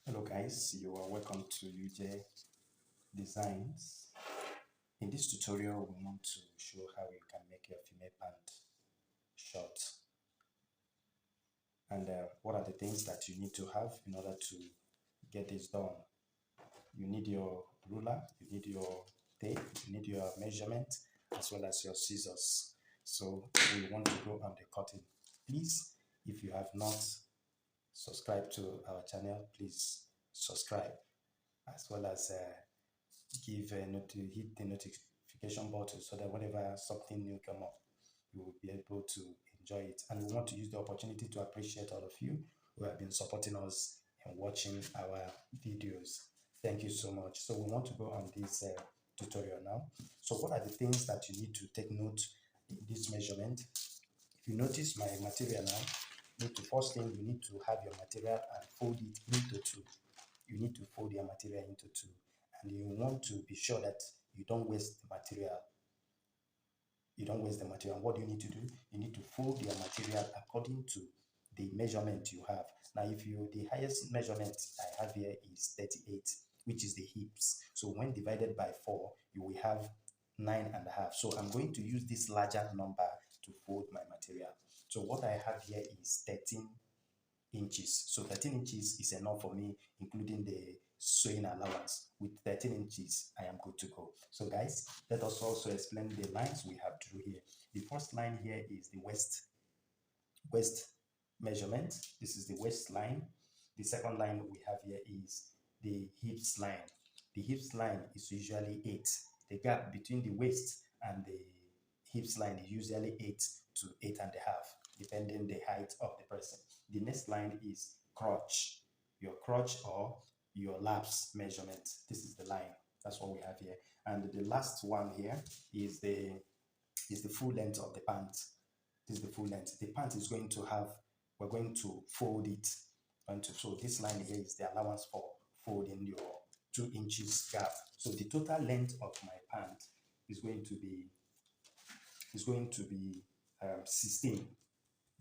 Hello guys, you are welcome to UJ Designs. In this tutorial, we want to show how you can make your female pant short and what are the things that you need to have in order to get this done. You need your ruler, you need your tape, you need your measurement as well as your scissors. So we want to go on the cutting. Please, if you have not subscribed to our channel, please subscribe as well as give a hit the notification button so that whenever something new come up, you will be able to enjoy it. And we want to use the opportunity to appreciate all of you who have been supporting us and watching our videos. Thank you so much. So we want to go on this tutorial now. So what are the things that you need to take note in this measurement? If you notice my material now, first thing you need to have your material and fold it into two. You need to fold your material into two, and you want to be sure that you don't waste the material. You don't waste the material. What do you need to do? You need to fold your material according to the measurement you have. Now, the highest measurement I have here is 38, which is the hips. So when divided by 4, you will have 9.5. So I'm going to use this larger number to fold my material. So what I have here is 13 inches. So 13 inches is enough for me, including the sewing allowance. With 13 inches, I am good to go. So guys, let us also explain the lines we have drew here. The first line here is the waist measurement. This is the waist line. The second line we have here is the hips line. The hips line is usually 8. The gap between the waist and the hips line is usually 8 to 8.5, depending the height of the person. The next line is crotch, your crotch or your laps measurement. This is the line. That's what we have here. And the last one here is the full length of the pant. This is the full length. The pant is going to have, we're going to fold it. So this line here is the allowance for folding your 2 inches gap. So the total length of my pant is going to be 16.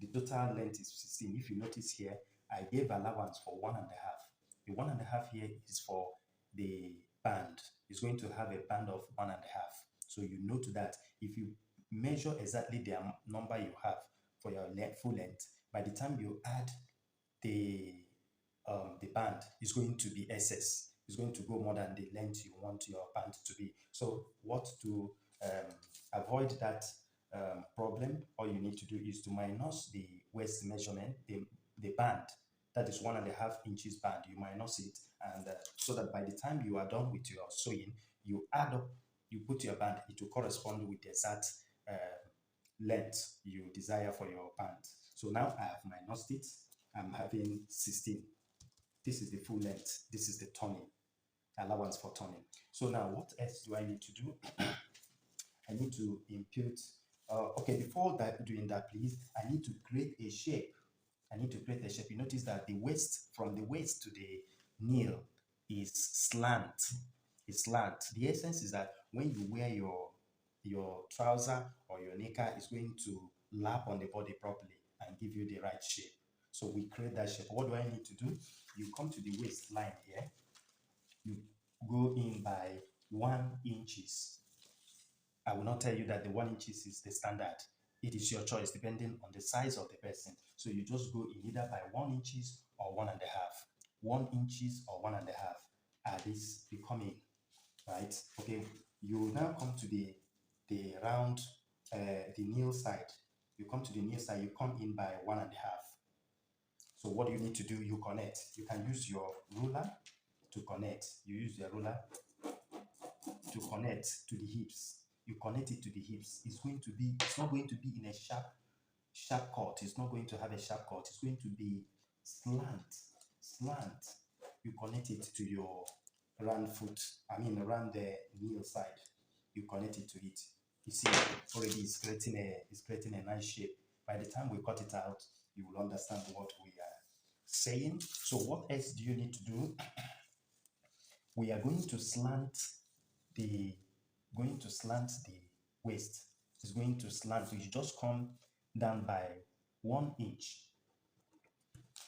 The total length is 16. If you notice here, I gave allowance for 1.5. The 1.5 here is for the band. It's going to have a band of 1.5. So you note that if you measure exactly the number you have for your full length, by the time you add the band, is going to be excess. It's going to go more than the length you want your band to be. So what to avoid that problem, all you need to do is to minus the waist measurement, the band, that is 1.5 inches band, you minus it, and so that by the time you are done with your sewing, you add up, you put your band, it will correspond with the exact length you desire for your pant. So now I have minused it. I'm having 16. This is the full length. This is the turning, allowance for turning. So now what else do I need to do? I need to impute, okay, before doing that, please, I need to create a shape. I need to create a shape. You notice that the waist, from the waist to the knee is slant. It's slant. The essence is that when you wear your trouser or your knicker, it's going to lap on the body properly and give you the right shape. So we create that shape. What do I need to do? You come to the waistline here. You go in by 1 inches. I will not tell you that the 1 inches is the standard. It is your choice depending on the size of the person. So you just go in either by 1 inches or 1.5. 1 inches or 1.5 are this becoming, right? Okay, you now come to the round, the knee side. You come to the knee side, you come in by 1.5. So what do you need to do? You connect. You can use your ruler to connect. You use your ruler to connect to the hips. You connect it to the hips. It's not going to be in a sharp cut. It's not going to have a sharp cut. It's going to be slant. You connect it to your around the knee side. You connect it to it. You see, already it's creating a nice shape. By the time we cut it out, you will understand what we are saying. So what else do you need to do? We are going to slant the waist. It's going to slant. So you just come down by 1 inch.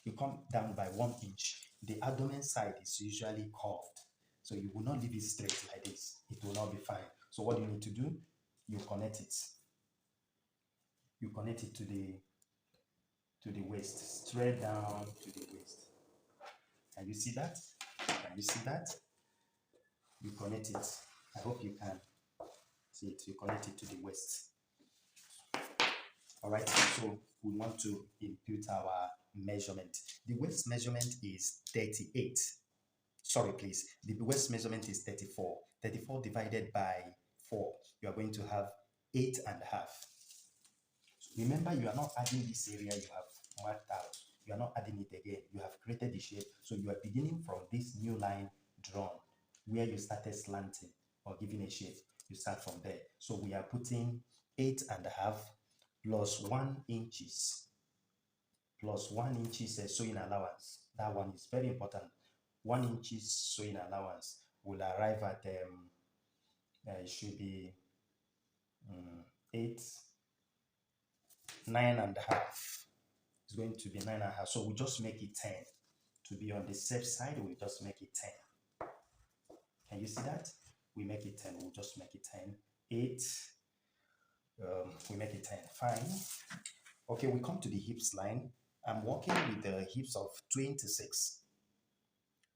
you come down by 1 inch. The abdomen side is usually curved, so you will not leave it straight like this. It will not be fine. So what you need to do, you connect it. You connect it to the waist, straight down to the waist. Can you see that? Can you see that? You connect it. I hope you can see it. You connect it to the waist. All right. So we want to input our measurement. The waist measurement is 38. Sorry, please. The waist measurement is 34. 34 divided by 4. You are going to have 8.5. Remember, you are not adding this area you have marked out. You are not adding it again. You have created the shape. So you are beginning from this new line drawn where you started slanting or giving a shape. You start from there. So we are putting 8.5 plus 1 inches plus 1 inches sewing allowance. That one is very important. 1 inches sewing allowance will arrive at it should be 9.5. It's going to be 9.5. So we just make it 10. To be on the safe side, we just make it 10. Can you see that? We make it 10. We'll just make it 10. 8. We make it 10. Fine. Okay, we come to the hips line. I'm working with the hips of 26.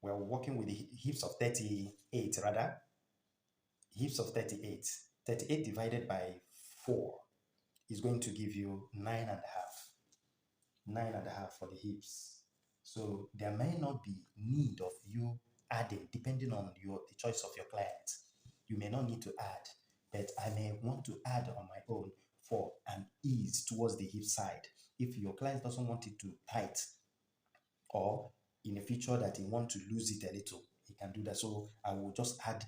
We're working with the hips of 38 rather. Hips of 38. 38 divided by 4 is going to give you 9.5. 9.5 for the hips. So there may not be need of you adding, depending on the choice of your client. You may not need to add, but I may want to add on my own for an ease towards the hip side. If your client doesn't want it to tight, or in the future that he want to lose it a little, he can do that. So I will just add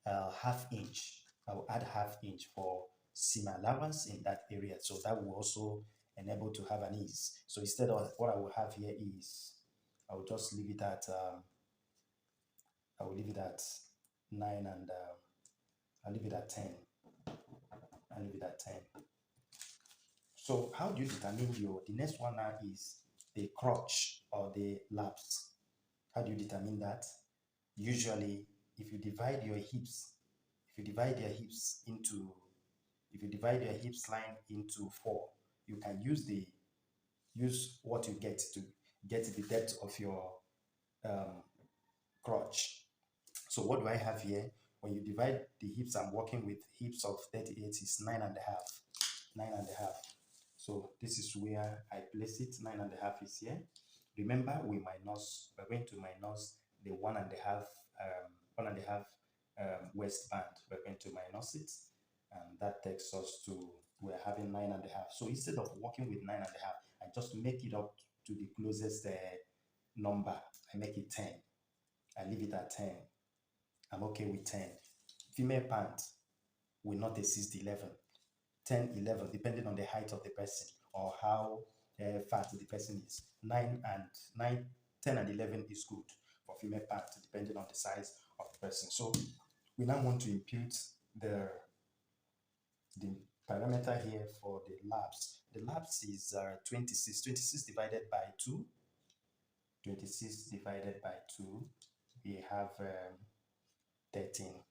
½ inch. I will add ½ inch for seam allowance in that area. So that will also enable to have an ease. So instead of what I will have here is, I will just leave it at, I will leave it at 9 and I'll leave it at 10. I'll leave it at 10. So how do you determine the next one now is the crotch or the laps. How do you determine that? Usually, if you divide your hips line into 4, you can use what you get to get the depth of your crotch. So what do I have here? When you divide the hips, I'm working with hips of 38 is 9.5. 9.5. So this is where I place it. 9.5 is here. Remember, we're going to minus the 1.5 waistband. We're going to minus it, and that takes us to, we're having 9.5. So instead of working with 9.5, I just make it up to the closest number. I make it 10. I leave it at 10. I'm okay with 10. Female pant will not exceed 11. 10, 11, depending on the height of the person or how fat the person is. 10 and 11 is good for female pant, depending on the size of the person. So we now want to impute the parameter here for the laps. The laps is 26. 26 divided by 2. 26 divided by 2, we have 13.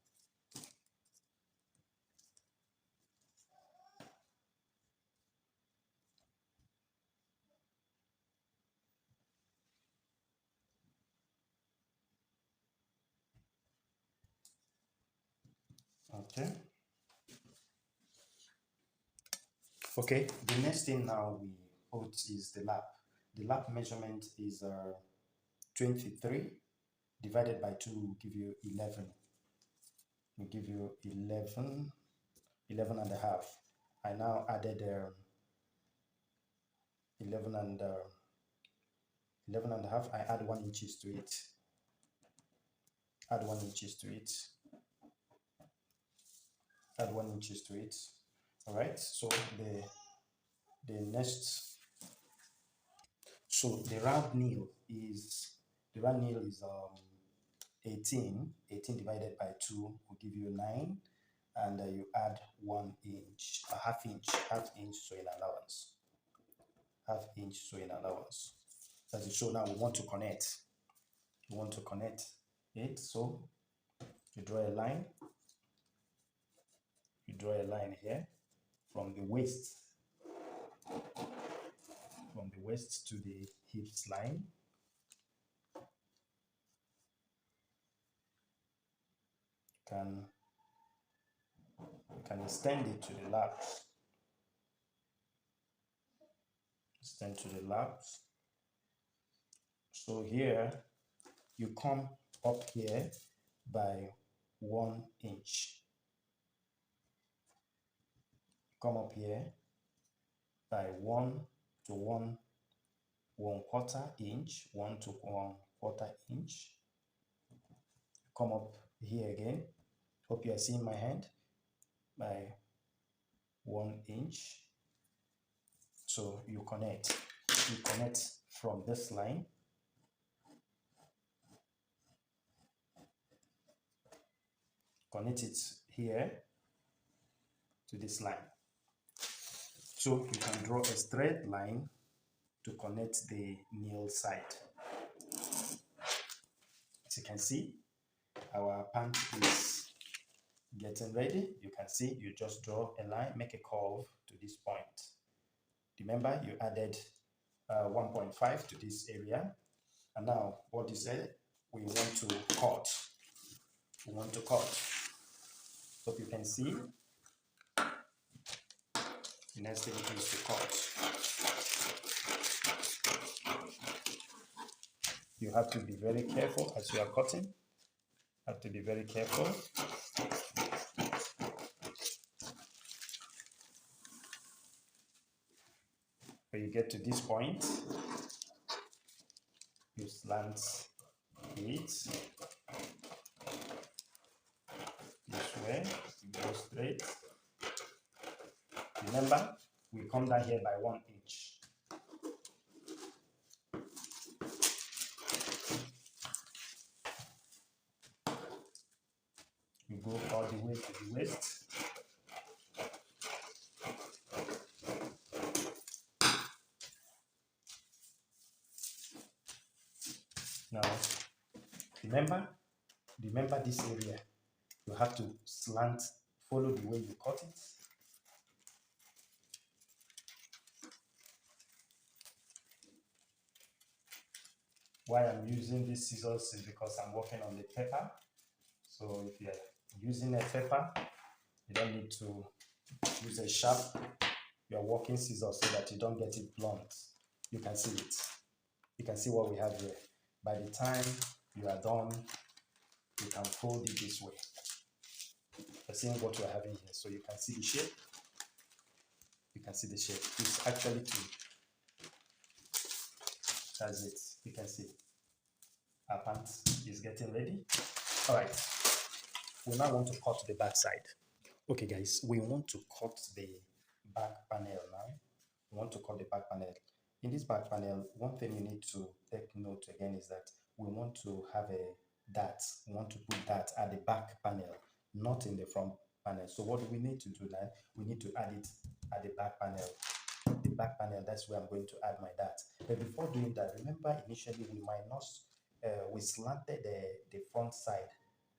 Okay. Okay, the next thing now we put is the lap. The lap measurement is 23 divided by 2 will give you 11. Will give you 11 and a half. I now added 11 and a half. I add 1 inches to it. Add 1 inches to it. Add 1 inches to it. All right. So the next. So the round nail is 18. 18 divided by 2 will give you 9, and you add 1 inch, a half inch sewing allowance. Half inch sewing allowance. That is, so now we want to connect. We want to connect it. So you draw a line. You draw a line here from the waist to the hips line. You can extend it to the laps. Extend to the laps. So here you come up here by 1 inch. Come up here by 1 to 1/4 inch, 1 to 1/4 inch. Come up here again. Hope you are seeing my hand, by 1 inch. So you connect from this line. Connect it here to this line. So you can draw a straight line to connect the nail side. As you can see, our pant is getting ready. You can see, you just draw a line, make a curve to this point. Remember, you added 1.5 to this area. And now, what is it? We want to cut. We want to cut. Hope you can see. The next thing is to cut. You have to be very careful as you are cutting. Have to be very careful. When you get to this point, you slant it this way, you go straight. Remember, we come down here by 1 inch. You go all the way to the waist. Now, remember this area. You have to slant, follow the way you cut it. Why I'm using these scissors is because I'm working on the paper. So if you're using a paper, you don't need to use a sharp, your working scissors, so that you don't get it blunt. You can see it. You can see what we have here. By the time you are done, you can fold it this way. You're seeing what we're having here. So you can see the shape. You can see the shape. It's actually two. That's it. You can see our pants is getting ready. All right. We now want to cut the back side. Okay, guys, we want to cut the back panel now. We want to cut the back panel. In this back panel, one thing you need to take note again is that we want to have a dart. We want to put that at the back panel, not in the front panel. So what do we need to do now? We need to add it at the back panel. The back panel, that's where I'm going to add my dart. But before doing that, remember initially we minus, we slanted the front side.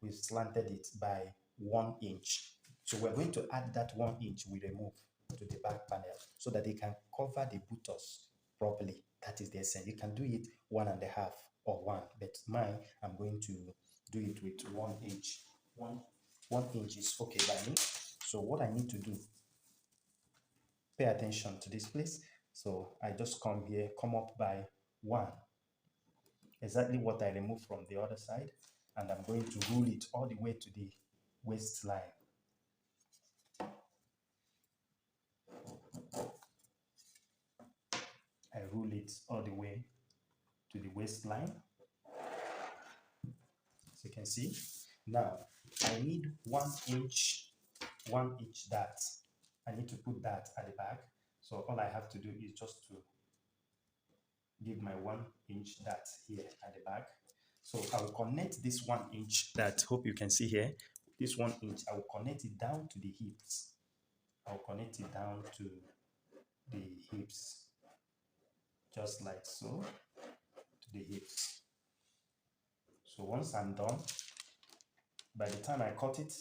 We slanted it by 1 inch. So we're going to add that 1 inch we remove to the back panel so that they can cover the buttocks properly. That is the essence. You can do it 1.5 or 1, but mine, I'm going to do it with 1 inch. 1 inch is okay by me. So what I need to do, pay attention to this place. So I just come here, come up by 1. Exactly what I removed from the other side. And I'm going to rule it all the way to the waistline. I rule it all the way to the waistline. As you can see. Now, I need 1 inch dart. I need to put that at the back. So all I have to do is just to give my 1 inch dart here at the back. So I will connect this 1 inch dart. Hope you can see here. This 1 inch, I will connect it down to the hips. I'll connect it down to the hips, just like so. the hips. So once I'm done, by the time I cut it,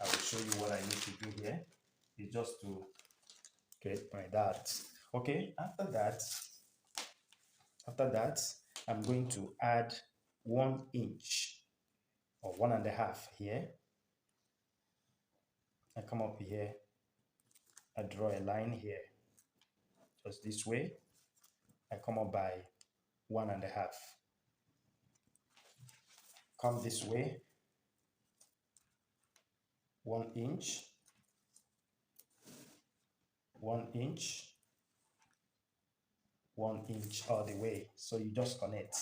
I will show you what I need to do here. It's just to create my dart. Okay, after that, I'm going to add 1 inch or 1.5 here. I come up here, I draw a line here, just this way. I come up by 1.5. Come this way, 1 inch, 1 inch, 1 inch all the way. So you just connect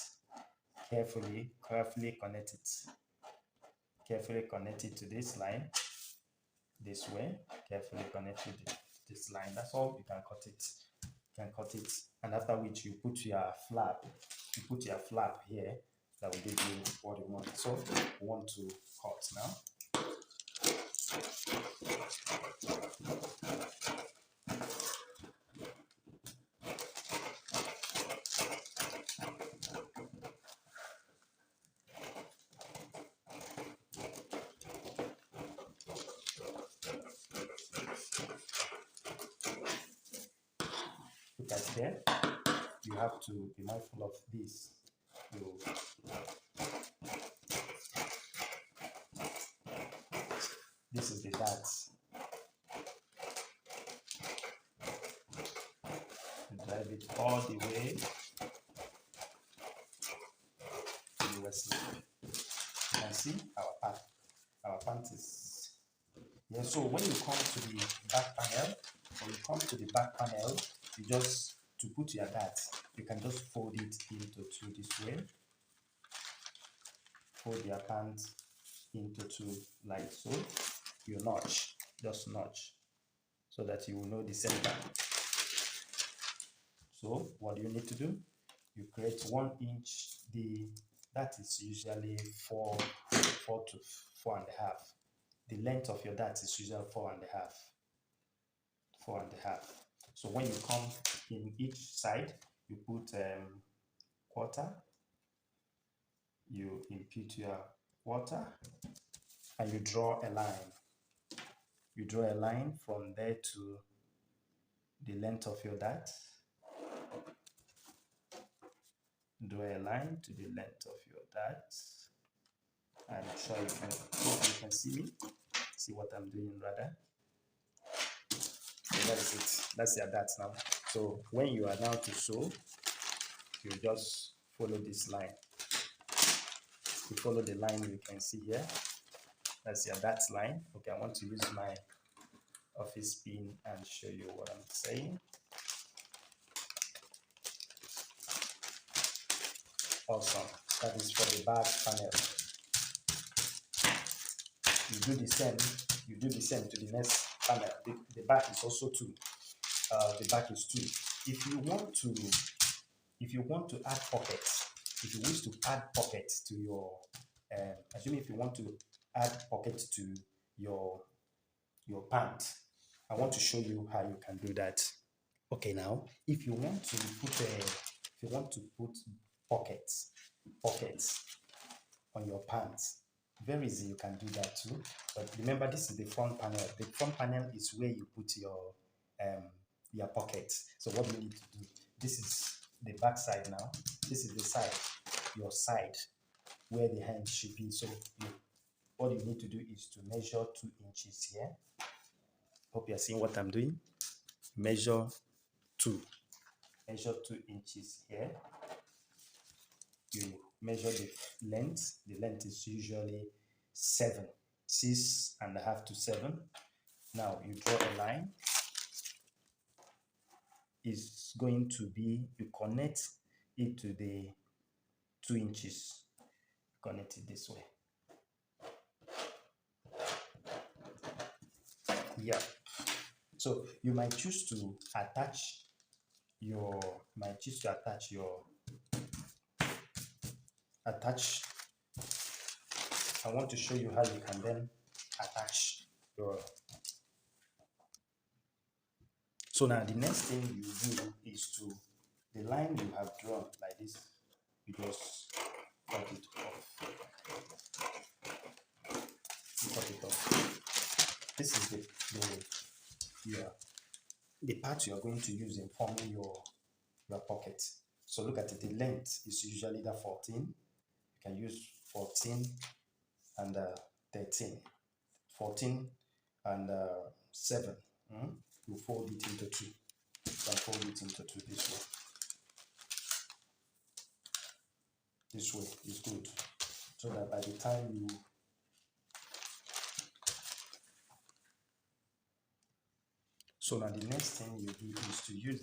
carefully connect it. Carefully connect it to this line, this way. Carefully connect it to this line. That's all. You can cut it. You can cut it, and after which you put your flap. You put your flap here. That will give you what you want. So we want to cut now. Look at here. You have to be mindful of this. This is the dart. You drive it all the way to the west side. You can see our pant is here. So when you come to the back panel, you just, to put your dart, you can just fold it into two this way. Fold your pant into two like so. You notch, just notch, so that you will know the center. So what do you need to do? You create 1 inch. That is usually 4 to 4.5. The length of your dart is usually 4.5. 4.5. So when you come in each side, you put quarter. You impute your quarter, and you draw a line. You draw a line from there to the length of your dart. Draw a line to the length of your dart. I'm sure you can see me. See what I'm doing rather. So that is it. That's your dart now. So when you are now to sew, you just follow this line. You follow the line you can see here. That's your dart line. Okay, I want to use my office pin and show you what I'm saying. Awesome. That is for the back panel. You do the same to the next panel. The back is also 2. The back is 2. If you want to add pockets, if you wish to add pockets to your, assuming if you want to add pockets to your pant, I want to show you how you can do that. Okay, now if you want to put pockets on your pants, very easy, you can do that too. But remember, this is the front panel. The front panel is where you put your pockets. So what do you need to do? This is the back side now. This is the side, your side, where the hand should be. So what you need to do is to measure 2 inches here. Hope you're seeing what I'm doing. Measure 2 inches here. You measure the length. The length is usually 6.5 to 7. Now you draw a line. It's going to be, you connect it to the 2 inches. Connect it this way. Yeah. So you might choose to attach your, I want to show you how you can then attach your. So now the next thing you do is to, the line you have drawn like this, you just cut it off. You cut it off. This is the part you are going to use in forming your pocket. So look at it, the length is usually the 14. You can use 14 and 13. 14 and 7. You fold it into 2. You can fold it into 2 this way. This way is good. So that by the time you So now the next thing you do is to use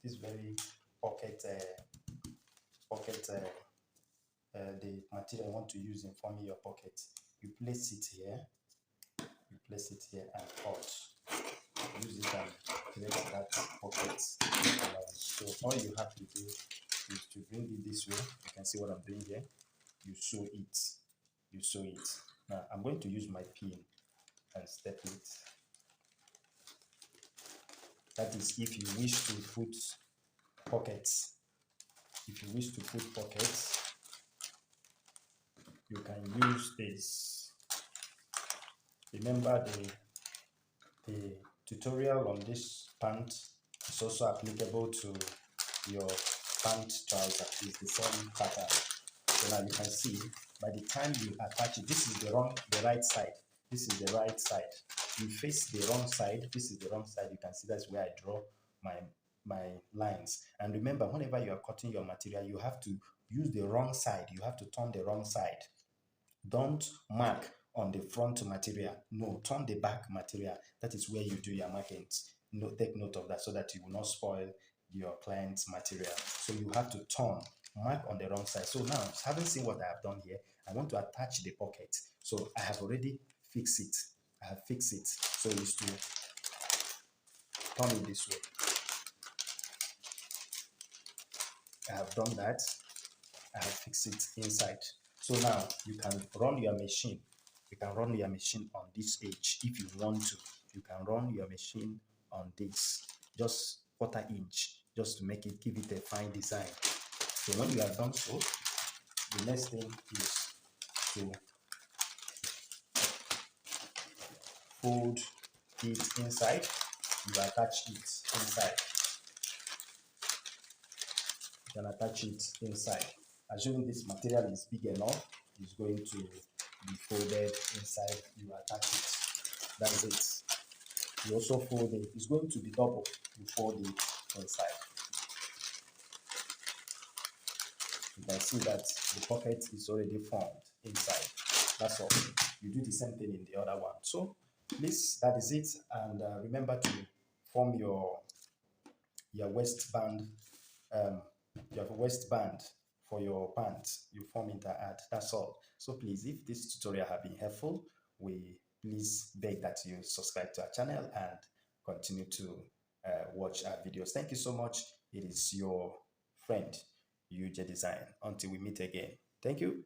this very pocket the material you want to use in forming your pocket. You place it here. You place it here and cut. Use it and create that pocket. So all you have to do is to bring it this way. You can see what I'm doing here. You sew it. You sew it. Now I'm going to use my pin and step it. That is if you wish to put pockets. If you wish to put pockets, you can use this. Remember the tutorial on this pant is also applicable to your pant trouser. It's the same pattern. So now you can see by the time you attach it, this is the right side. This is the right side. You face the wrong side. This is the wrong side. You can see that's where I draw my lines. And remember, whenever you are cutting your material, you have to use the wrong side. You have to turn the wrong side. Don't mark on the front material. No, turn the back material. That is where you do your markings. No, take note of that so that you will not spoil your client's material. So you have to mark on the wrong side. So now, having seen what I have done here, I want to attach the pocket. So I have already fixed it. I have fixed it. So it's to turn it this way. I have done that. I have fixed it inside. So now you can run your machine. You can run your machine on this edge if you want to. You can run your machine on this, just 1/4 inch, just to make it, give it a fine design. So when you have done so, the next thing is to fold it inside. You attach it inside. You can attach it inside. Assuming this material is big enough, it's going to be folded inside. You attach it. That's it. You also fold it. It's going to be double. You fold it inside. You can see that the pocket is already formed inside. That's all. You do the same thing in the other one. So please, that is it. And remember to form your waistband. You have a waistband for your pants. You form it and add. That's all. So please, if this tutorial have been helpful, we please beg that you subscribe to our channel and continue to watch our videos. Thank you so much. It is your friend, UJ Design. Until we meet again. Thank you.